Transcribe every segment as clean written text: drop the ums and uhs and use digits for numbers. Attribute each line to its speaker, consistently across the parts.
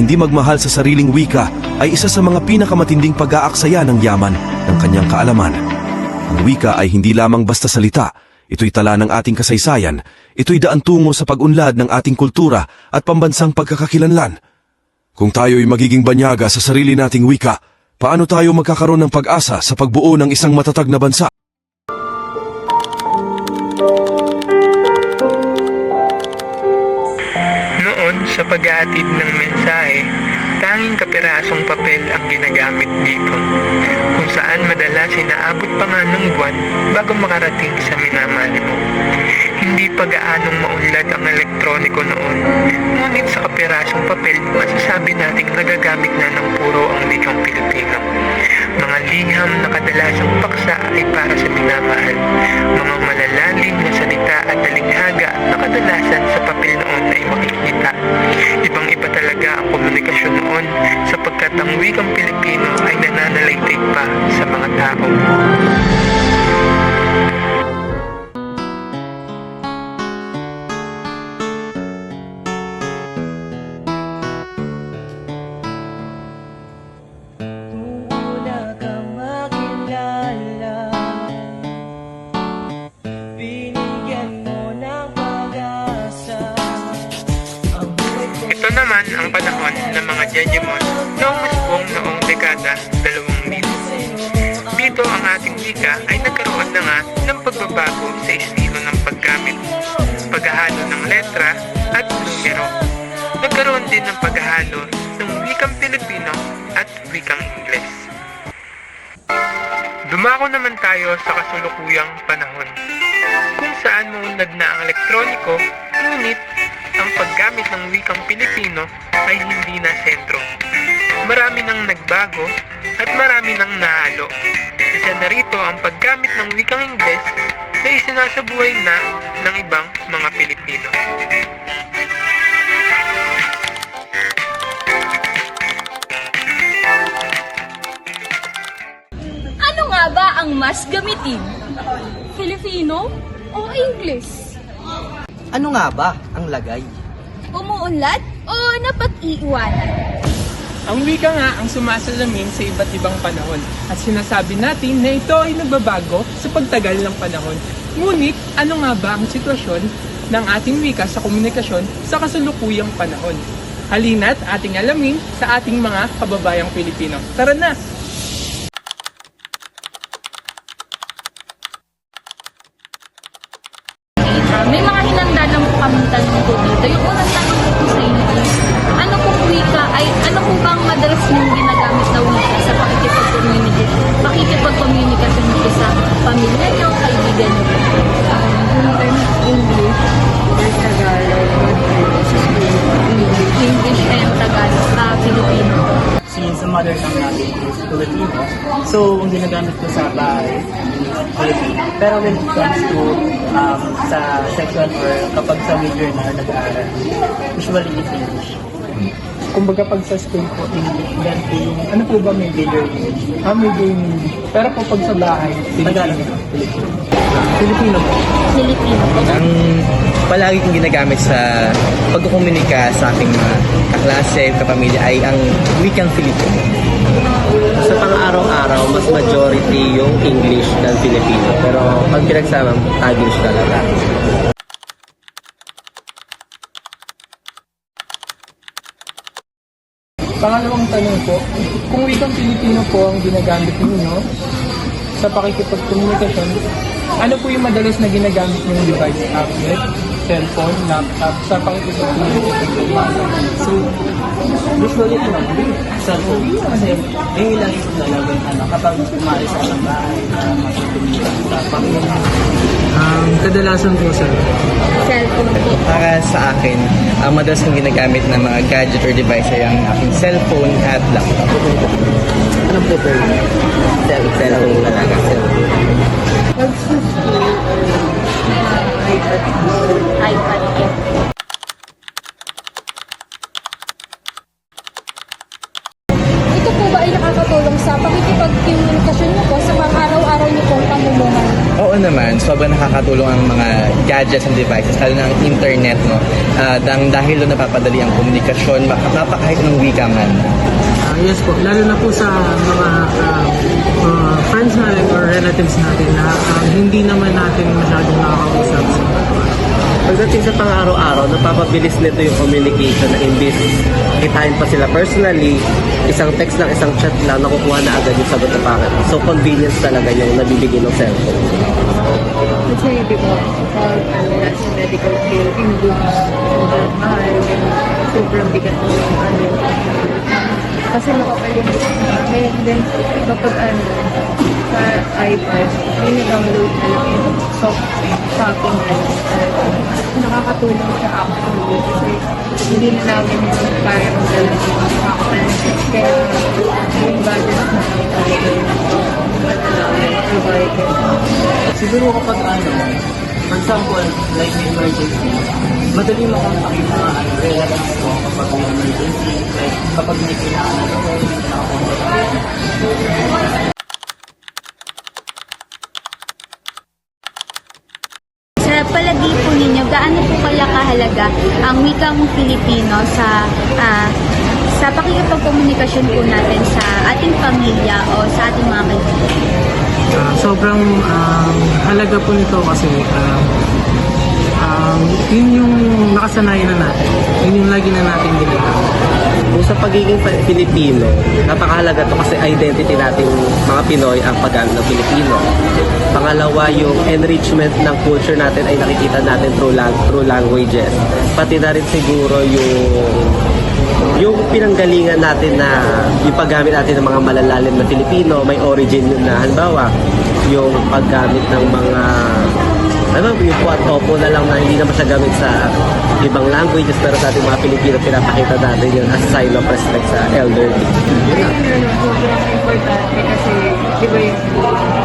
Speaker 1: hindi magmahal sa sariling wika ay isa sa mga pinakamatinding pag-aaksaya ng yaman ng kanyang kaalaman. Ang wika ay hindi lamang basta salita, ito'y tala ng ating kasaysayan, ito'y daan tungo sa pag-unlad ng ating kultura at pambansang pagkakakilanlan. Kung tayo'y magiging banyaga sa sarili nating wika, paano tayo magkakaroon ng pag-asa sa pagbuo ng isang matatag na bansa?
Speaker 2: Noon sa pag-aatid ng mensahe, tanging kapirasong papel ang ginagamit dito, kung saan madalas inaabot pa nga ng buwan bago makarating sa minamahal mo. Hindi pa gaanong maunlad ang elektroniko noon, ngunit sa kapirasong papel masasabi nating nagagamit na ng puro ang wikang Pilipino. Mga liham na kadalasang paksa ay para sa minamahal, mga malalalim na salita at talinghaga na kadalasan sa papel noon ay makikita. Ibang-iba talaga ang komunikasyon noon sapagkat ang wikang Pilipino ay nananalaytay pa sa mga tao. Ito naman ang panahon ng mga Jejemon noong masbong noong dekada 2000. Dito ang ating wika ay nagkaroon na nga ng pagbabago sa estilo ng paggamit, paghahalo ng letra at numero. Nagkaroon din ng paghahalo ng wikang Pilipino at wikang Ingles. Dumako naman tayo sa kasulukuyang panahon, kung saan maunlad na ang elektroniko, ngunit ang paggamit ng wikang Pilipino ay hindi na sentro. Marami nang nagbago at marami nang nahalo. Isa na rito ang paggamit ng wikang Ingles na isinasabuhay na ng ibang mga Pilipino.
Speaker 3: Ano nga ba ang mas gamitin? Filipino o English?
Speaker 4: Ano nga ba ang lagay?
Speaker 3: Umuunlad o napag-iiwanan?
Speaker 5: Ang wika nga ang sumasalamin sa iba't ibang panahon at sinasabi natin na ito ay nagbabago sa pagtagal ng panahon. Ngunit ano nga ba ang sitwasyon ng ating wika sa komunikasyon sa kasalukuyang panahon? Halina't ating alamin sa ating mga kababayang Pilipino. Tara na!
Speaker 3: May mga hinanda lang po kami tanong po dito. Yung unang tanong ko sa inyo is, ano pong wika ay, ano po bang madalas niyong ginagamit na wika sa pakikipag-communicate niyo sa pamilya niyo, kaibigan niyo? English or Tagalog. English and Tagalog sa Filipino.
Speaker 6: Since ang mother tongue natin is Filipino, so ang ginagamit ko sa bahay is Filipino. Pero when it comes to sa section or kapag sa major na nag-aaral, usually is English.
Speaker 5: Kumbaga pag sa school po, English. Then, ano po ba may major English? Major English. Pero po pag sa bahay,
Speaker 6: Tagalog.
Speaker 5: Filipino. Filipino po.
Speaker 3: Filipino po.
Speaker 4: Ang palagi kong ginagamit sa pagkukomunika sa aking mga kaklase, kapamilya ay ang wikang Filipino.
Speaker 7: Sa pang-araw-araw, mas majority yung English ng Filipino. Pero pag pinagsama, Taglish talaga.
Speaker 5: Pangalawang tanong po, kung wikang Pilipino po ang ginagamit ninyo sa pakikipagkomunikasyon, ano po yung madalas na ginagamit ng device, tablet, cellphone, laptop, sa pakikipagkomunikasyon?
Speaker 6: So, usually cellphone. Kasi yung ilang is talagang kapag umalis ka ng bahay, matutumira sa pamilya.
Speaker 5: Kadalasan po sir.
Speaker 3: Cellphone po.
Speaker 4: Para sa akin, ang madalas kong ginagamit na mga gadget or device ay ang aking cellphone at laptop.
Speaker 7: Ano po po? Cellphone talaga.
Speaker 3: iPad po. Ito po ba ay nakakatulong sa pakikipagkomunikasyon niyo po sa pang-araw-araw niyo pong pamumuhay?
Speaker 4: Oo naman. naman, sobrang nakakatulong ang mga gadgets and devices, lalo na ang internet, no? Dahil doon napapadali ang komunikasyon, mapakahit ng wika man.
Speaker 6: Yes po, lalo na po sa mga friends natin or relatives natin na hindi naman natin masyadong nakakausap.
Speaker 7: Pagdating sa pang-araw-araw, napapabilis nito yung communication na imbis kitain pa sila personally, isang text lang, isang chat lang, nakukuha na agad yung sagot na packet. So convenience talaga yung nabibigay ng cellphone.
Speaker 8: Kasi di ba, pag nasa medical field, yung books, sobrang mahal, sobrang bigat mo yung kasi makapalimutan namin. Then, kapag sa iPad, download na lang yung shopping nakakatulong siya actually kasi hindi na namin kaya magdala yung makakapalimutan. Kaya, yung budget na provided.
Speaker 6: Siguro kapag for example, like may emergency, madali mo kang pakita ang relatives ko kapag may emergency, like kapag may kailangan na gawin,
Speaker 9: Sa palagi po ninyo, gaano po pala kahalaga ang wikang Filipino sa pakikipagkomunikasyon po natin sa ating pamilya o sa ating mga kaibigan?
Speaker 6: sobrang halaga po nito kasi yun yung nakasanayan na natin. Yun yung lagi na natin ginagamit.
Speaker 7: Kung sa pagiging Pilipino, napakahalaga to kasi identity natin mga Pinoy ang paggamit ng Pilipino. Pangalawa, yung enrichment ng culture natin ay nakikita natin through languages. Pati na rin siguro yung pinanggalingan natin na yung paggamit natin ng mga malalalim na Pilipino, may origin yun na halimbawa, yung paggamit ng mga yung po at topo na lang na hindi naman siya gamit sa ibang languages pero sa ating mga Pilipino pinapakita natin yun as sign of respect sa elderly.
Speaker 8: Sobrang importante kasi di ba yung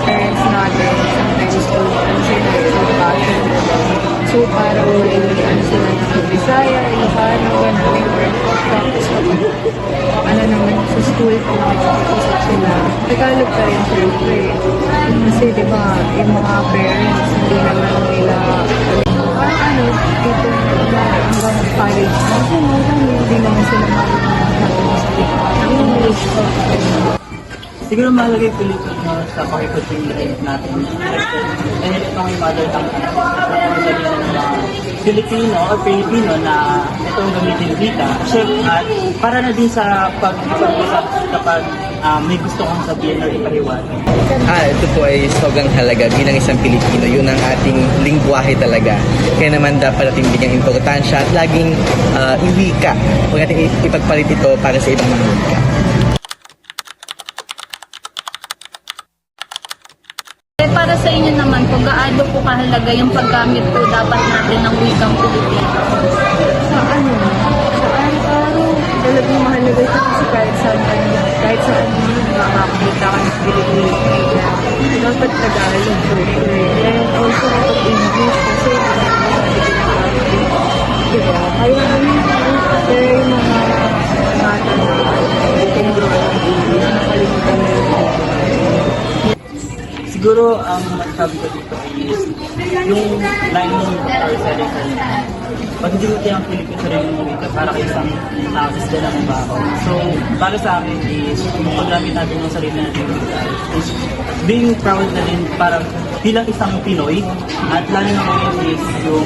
Speaker 8: parents natin sometimes so para sila ng Bisaya, Ilocano, gano'n. Tapos naman sa school kung nag-usap sila, Tagalog pa rin siyempre. Kasi di ba yung mga parents hindi naman nila dito hanggang college hindi naman sila ng English.
Speaker 6: Siguro mahalaga yung Pilipino sa pakikipagpiliin natin. Dahil ito ang mother tongue Filipino o Filipino na itong gamitin wika. At para na din sa pag-usap kapag may gusto kong sabihin or ipaliwanag.
Speaker 4: Ito po ay sobrang halaga bilang isang Pilipino. Yun ang ating lingwahe talaga. Kaya naman dapat natin bigyan importansya at laging iwika. Huwag natin ipagpalit ito para sa ibang mga wika.
Speaker 3: Para sa inyo naman po, gaano po kahalaga yung paggamit po dapat natin ng wikang Pilipino?
Speaker 8: Sa araw-araw, talagang mahalaga ito kasi kahit saan makakakita ka ng Pilipino. Dapat Tagalog po. And also kapag English kasi diba? Kaya yung mga mata na
Speaker 6: Siguro ang sabi ko dito is yung line or selling pag hindi mo tiyang Pilipino sa rin yung wika para kayo isang system ng baho. So, para sa akin is yung paggamit natin ng sarili natin is being proud na rin para bilang isang Pinoy at lalo na ngayon is yung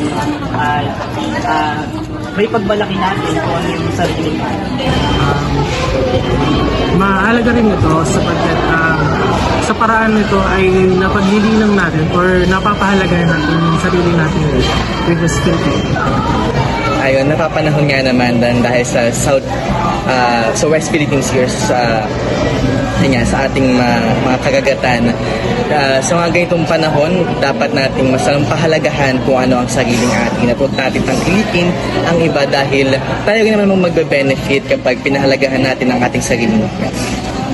Speaker 6: may pagbalaki natin kung ano yung sarili natin.
Speaker 10: Mahalaga rin ito sapagkat sa paraan nito ay napaglililang natin or napapahalagahan natin yung sarili natin with the Philippines.
Speaker 4: Ayun, napapanahon nga naman dahil sa sa West Philippines here sa ating mga kagagatan. Sa mga ganitong panahon, dapat nating pahalagahan kung ano ang sariling ating at huwag natin tangkilikin ang iba dahil tayo naman magbe-benefit kapag pinahalagahan natin ang ating sariling wika.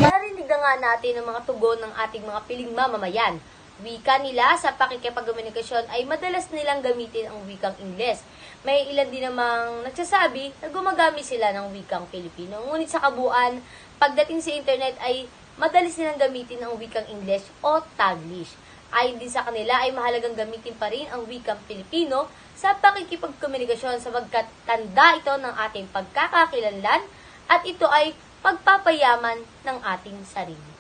Speaker 11: Narinig na nga natin ang mga tugon ng ating mga piling mamamayan. Wika nila sa pakikipagkomunikasyon ay madalas nilang gamitin ang wikang Ingles. May ilan din namang nagsasabi na gumagamit sila ng wikang Filipino. Ngunit sa kabuuan, pagdating sa internet ay madalas nilang gamitin ang wikang English o Taglish. Ayon din sa kanila ay mahalagang gamitin pa rin ang wikang Pilipino sa pakikipagkomunikasyon sapagkat tanda ito ng ating pagkakakilanlan at ito ay pagpapayaman ng ating sarili.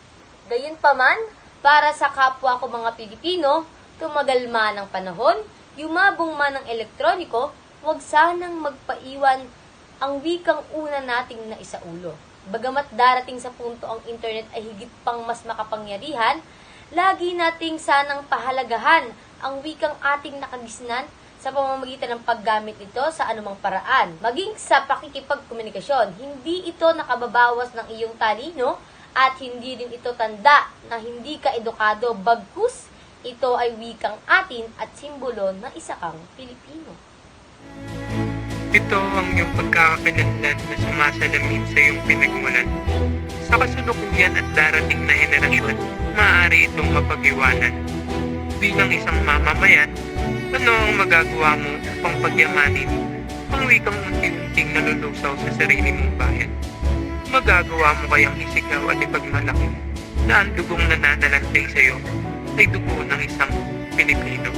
Speaker 11: Gayunpaman, para sa kapwa ko mga Pilipino, tumagal man ang panahon, yumabong man ang elektroniko, huwag sanang magpaiwan ang wikang una nating naisaulo. Bagamat darating sa punto ang internet ay higit pang mas makapangyarihan, lagi nating sanang pahalagahan ang wikang ating nakagisnan sa pamamagitan ng paggamit nito sa anumang paraan. Maging sa pakikipagkomunikasyon, hindi ito nakababawas ng iyong talino at hindi din ito tanda na hindi ka edukado, bagkus ito ay wikang atin at simbolo na isa kang Pilipino.
Speaker 2: Ito ang iyong pagkakakilanlan na sumasalamin sa iyong pinagmulan. Sa kasalukuyan at darating na henerasyon, maaari itong mapag-iwanan. Bilang isang mamamayan, ano ang magagawa mo upang pagyamanin ang wikang unti-unting nalulusaw sa sarili mong bayan? Magagawa mo kayang isigaw at ipagmalaki na ang dugong nananalantay sa iyo ay dugo ng isang Pilipino.